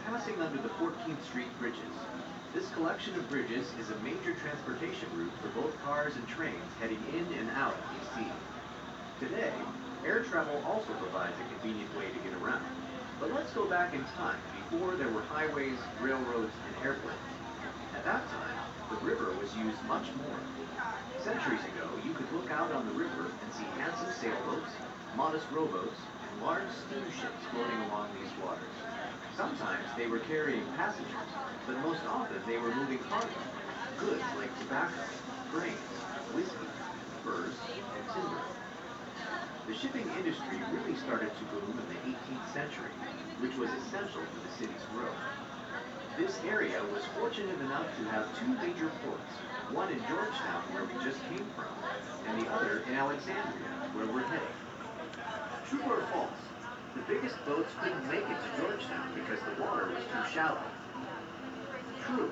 passing under the 14th Street bridges. This collection of bridges is a major transportation route for both cars and trains heading in and out of D.C. Today, air travel also provides a convenient way to get around. But let's go back in time before there were highways, railroads, and airplanes. At that time, the river was used much more. Centuries ago, you could look out on the river and see handsome sailboats, modest rowboats, and large steamships floating along these waters. Sometimes they were carrying passengers, but most often they were moving cargo, goods like tobacco, grains, whiskey, furs, and timber. The shipping industry really started to boom in the 18th century, which was essential for the city's growth. This area was fortunate enough to have two major ports, one in Georgetown, where we just came from, and the other in Alexandria, where we're headed. True or false? The biggest boats couldn't make it to Georgetown because the water was too shallow. True.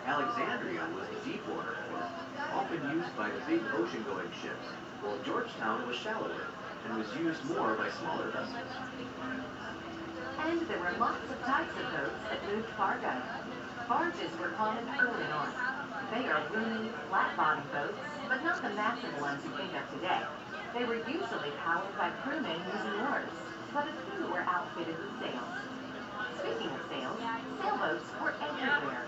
Alexandria was the deep water port, often used by the big ocean-going ships, while Georgetown was shallower and was used more by smaller vessels. And there were lots of types of boats that moved cargo. Barges were common early on. They are roomy, flat-bottomed boats, but not the massive ones you think of today. They were usually powered by crewmen using oars, but a few were outfitted with sails. Speaking of sails, sailboats were everywhere.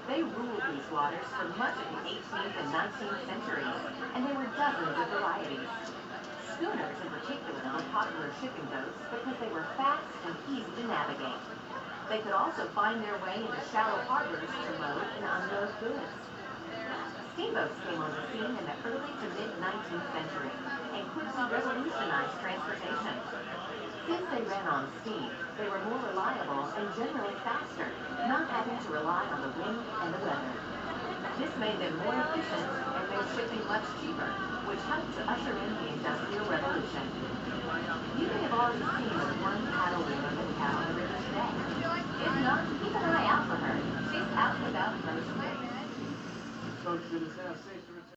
They ruled these waters for much of the 18th and 19th centuries, and there were dozens of varieties. Schooners in particular were popular shipping boats because they were fast and easy to navigate. They could also find their way into shallow harbors to load and unload goods. Steamboats came on the scene in the early to mid-19th century and quickly revolutionized transportation. Since they ran on steam, they were more reliable and generally faster, not having to rely on the wind and the weather. This made them more efficient and made shipping much cheaper, which helped to usher in the Industrial Revolution. You may have already seen the one paddle wheel out on the river today. If not, keep an eye out for her. She's out and about most days. Folks, it is now safe to return.